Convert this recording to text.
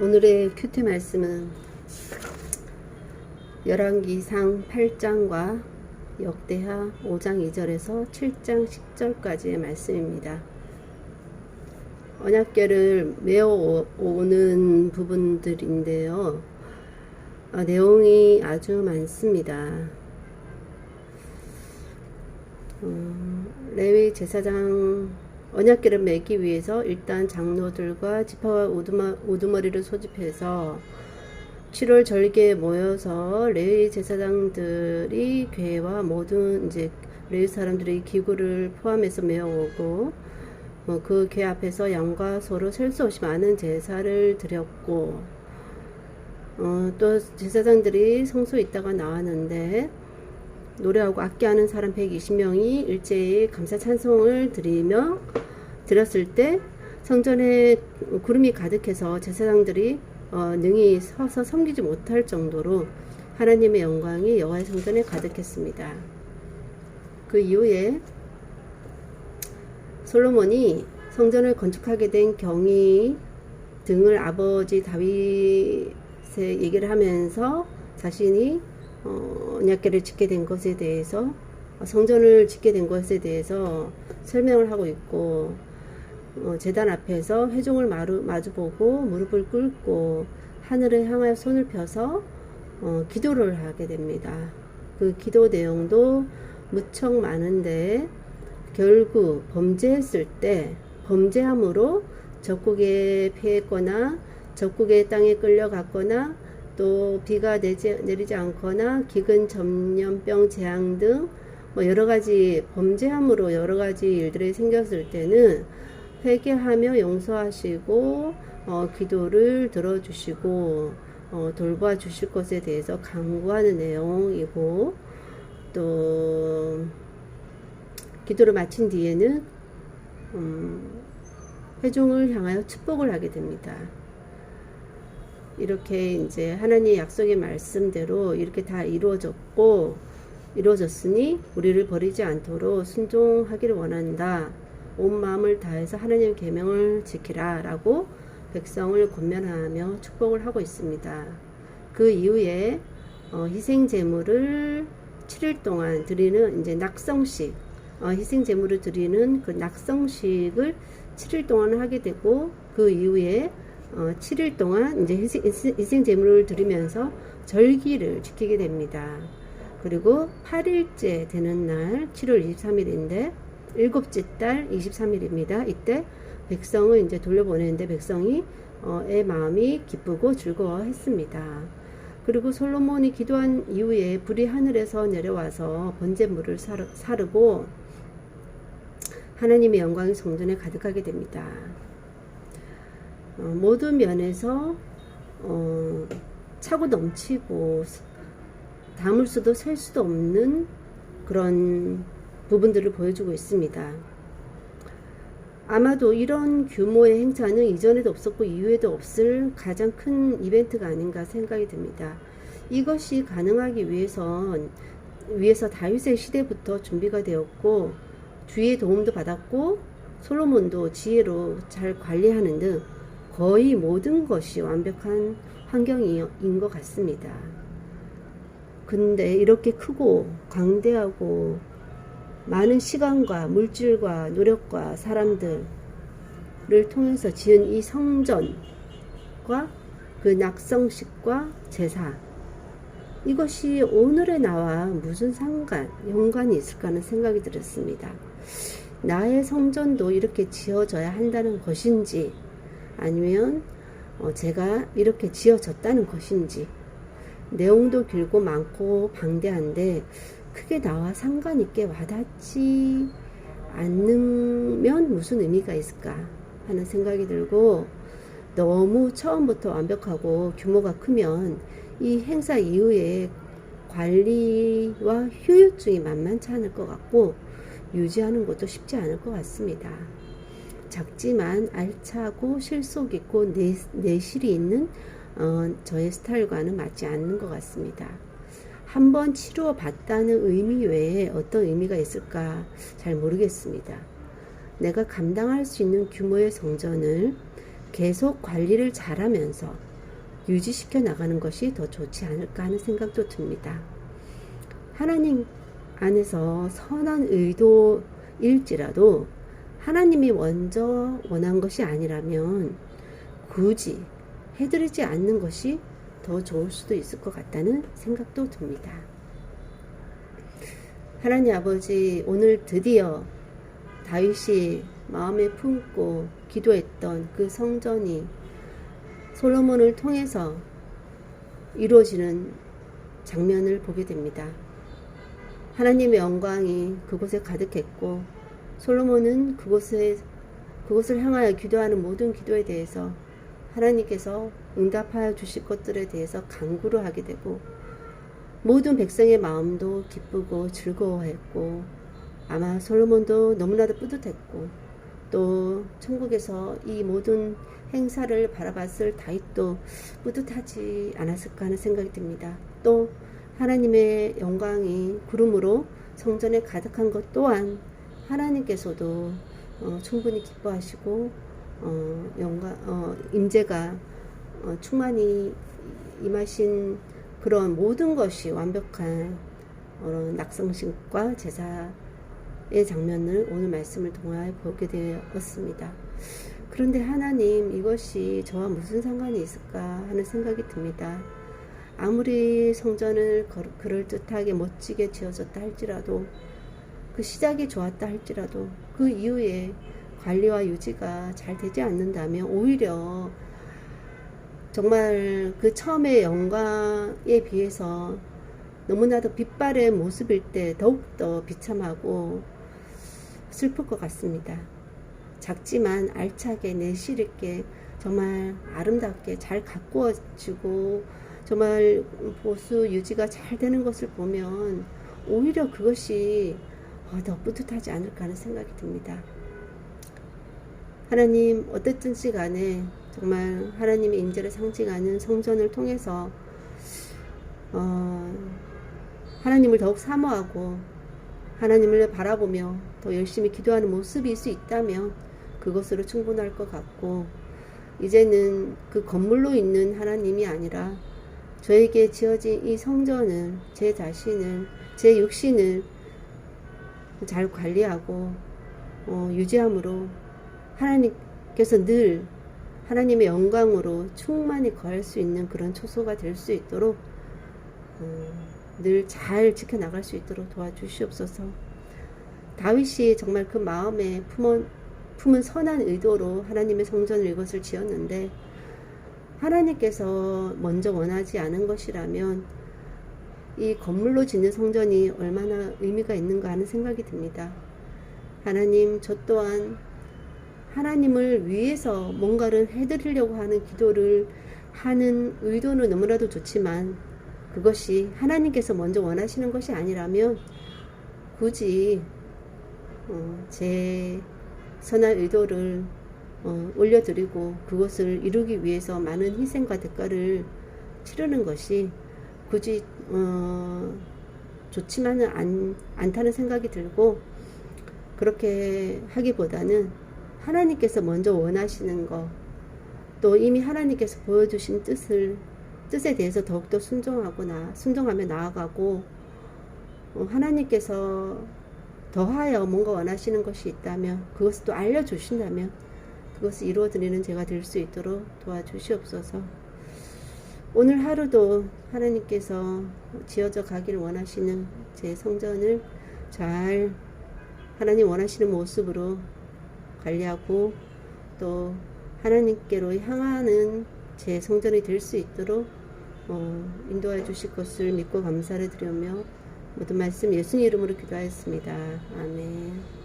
오늘의 큐티 말씀은 열왕기상 8장과 역대하 5장 2절에서 7장 10절까지의 말씀입니다. 언약궤를 메어오는 부분들인데요. 내용이 아주 많습니다. 레위 제사장 언약궤를 매기 위해서 일단 장로들과 지파와 우두머리를 소집해서 7월 절기에 모여서 레위 제사장들이 궤와 모든 이제 레위 사람들이 기구를 포함해서 메어오고 그 궤 앞에서 양과 소로 셀 수 없이 많은 제사를 드렸고 또 제사장들이 성소에 있다가 나왔는데 노래하고 악기하는 사람 120명이 일제히 감사 찬송을 드렸을 때 성전에 구름이 가득해서 제사장들이 능히 서서 섬기지 못할 정도로 하나님의 영광이 여호와의 성전에 가득했습니다. 그 이후에 솔로몬이 성전을 건축하게 된 경위 등을 아버지 다윗의 얘기를 하면서 자신이 언약궤를 짓게 된 것에 대해서 성전을 짓게 된 것에 대해서 설명을 하고 있고 제단 앞에서 회중을 마주보고 무릎을 꿇고 하늘을 향하여 손을 펴서 기도를 하게 됩니다. 그 기도 내용도 무척 많은데 결국 범죄했을 때 범죄함으로 적국에 피했거나 적국의 땅에 끌려갔거나 또 비가 내리지 않거나 기근 전염병 재앙 등 여러가지 범죄함으로 여러가지 일들이 생겼을 때는 회개하며 용서하시고 기도를 들어주시고 돌봐 주실 것에 대해서 강구하는 내용이고 또 기도를 마친 뒤에는 회중을 향하여 축복을 하게 됩니다. 이렇게 이제 하나님의 약속의 말씀대로 이렇게 다 이루어졌으니 우리를 버리지 않도록 순종하기를 원한다. 온 마음을 다해서 하나님의 계명을 지키라 라고 백성을 권면하며 축복을 하고 있습니다. 그 이후에 희생 제물을 7일 동안 드리는 이제 낙성식 희생 제물을 드리는 그 낙성식을 7일 동안 하게 되고 그 이후에 7일 동안 이제 희생 제물을 드리면서 절기를 지키게 됩니다. 그리고 8일째 되는 날 7월 23일인데 일곱째 달 23일입니다. 이때 백성을 이제 돌려보내는데 백성이 의 마음이 기쁘고 즐거워했습니다. 그리고 솔로몬이 기도한 이후에 불이 하늘에서 내려와서 번제물을 사르고 하나님의 영광이 성전에 가득하게 됩니다. 모든 면에서 차고 넘치고 담을 수도 셀 수도 없는 그런 부분들을 보여주고 있습니다. 아마도 이런 규모의 행사는 이전에도 없었고 이후에도 없을 가장 큰 이벤트가 아닌가 생각이 듭니다. 이것이 가능하기 위해서 다윗의 시대부터 준비가 되었고 주위의 도움도 받았고 솔로몬도 지혜로 잘 관리하는 등 거의 모든 것이 완벽한 환경인 것 같습니다. 근데 이렇게 크고 광대하고 많은 시간과 물질과 노력과 사람들을 통해서 지은 이 성전과 그 낙성식과 제사 이것이 오늘의 나와 무슨 연관이 있을까 하는 생각이 들었습니다. 나의 성전도 이렇게 지어져야 한다는 것인지 아니면 제가 이렇게 지어졌다는 것인지 내용도 길고 많고 방대한데 크게 나와 상관있게 와닿지 않으면 무슨 의미가 있을까 하는 생각이 들고 너무 처음부터 완벽하고 규모가 크면 이 행사 이후에 관리와 효율증이 만만치 않을 것 같고 유지하는 것도 쉽지 않을 것 같습니다. 작지만 알차고 실속 있고 내실이 있는 저의 스타일과는 맞지 않는 것 같습니다. 한번 치루어 봤다는 의미 외에 어떤 의미가 있을까 잘 모르겠습니다. 내가 감당할 수 있는 규모의 성전을 계속 관리를 잘하면서 유지시켜 나가는 것이 더 좋지 않을까 하는 생각도 듭니다. 하나님 안에서 선한 의도일지라도 하나님이 먼저 원한 것이 아니라면 굳이 해드리지 않는 것이 더 좋을 수도 있을 것 같다는 생각도 듭니다. 하나님 아버지, 오늘 드디어 다윗이 마음에 품고 기도했던 그 성전이 솔로몬을 통해서 이루어지는 장면을 보게 됩니다. 하나님의 영광이 그곳에 가득했고 솔로몬은 그곳을 향하여 기도하는 모든 기도에 대해서 하나님께서 응답하여 주실 것들에 대해서 간구를 하게 되고 모든 백성의 마음도 기쁘고 즐거워했고 아마 솔로몬도 너무나도 뿌듯했고 또 천국에서 이 모든 행사를 바라봤을 다윗도 뿌듯하지 않았을까 하는 생각이 듭니다. 또 하나님의 영광이 구름으로 성전에 가득한 것 또한 하나님께서도 충분히 기뻐하시고 임재가 충만히 임하신 그런 모든 것이 완벽한 낙성식과 제사의 장면을 오늘 말씀을 통하여 보게 되었습니다. 그런데 하나님, 이것이 저와 무슨 상관이 있을까 하는 생각이 듭니다. 아무리 성전을 그럴듯하게 멋지게 지어졌다 할지라도 그 시작이 좋았다 할지라도 그 이후에 관리와 유지가 잘 되지 않는다면 오히려 정말 그 처음의 영광에 비해서 너무나도 빛발의 모습일 때 더욱더 비참하고 슬플 것 같습니다. 작지만 알차게 내실 있게 정말 아름답게 잘 가꾸어지고 정말 보수 유지가 잘 되는 것을 보면 오히려 그것이 더 뿌듯하지 않을까 하는 생각이 듭니다. 하나님, 어쨌든지 간에 정말 하나님의 임재를 상징하는 성전을 통해서 하나님을 더욱 사모하고 하나님을 바라보며 더 열심히 기도하는 모습일 수 있다면 그것으로 충분할 것 같고, 이제는 그 건물로 있는 하나님이 아니라 저에게 지어진 이 성전을, 제 자신을, 제 육신을 잘 관리하고 유지함으로 하나님께서 늘 하나님의 영광으로 충만히 거할 수 있는 그런 초소가 될 수 있도록 늘 잘 지켜나갈 수 있도록 도와주시옵소서. 다윗이 정말 그 마음에 품은 선한 의도로 하나님의 성전을 이것을 지었는데 하나님께서 먼저 원하지 않은 것이라면 이 건물로 짓는 성전이 얼마나 의미가 있는가 하는 생각이 듭니다. 하나님, 저 또한 하나님을 위해서 뭔가를 해드리려고 하는 기도를 하는 의도는 너무나도 좋지만 그것이 하나님께서 먼저 원하시는 것이 아니라면 굳이 제 선한 의도를 올려드리고 그것을 이루기 위해서 많은 희생과 대가를 치르는 것이 굳이 좋지만은 않다는 생각이 들고, 그렇게 하기보다는 하나님께서 먼저 원하시는 것, 또 이미 하나님께서 보여주신 뜻에 대해서 더욱더 순종하며 나아가고, 하나님께서 더하여 뭔가 원하시는 것이 있다면 그것을 또 알려주신다면 그것을 이루어드리는 제가 될 수 있도록 도와주시옵소서. 오늘 하루도 하나님께서 지어져 가기를 원하시는 제 성전을 잘 하나님 원하시는 모습으로 관리하고 또 하나님께로 향하는 제 성전이 될 수 있도록 인도해 주실 것을 믿고 감사를 드리며 모든 말씀 예수님 이름으로 기도하였습니다. 아멘.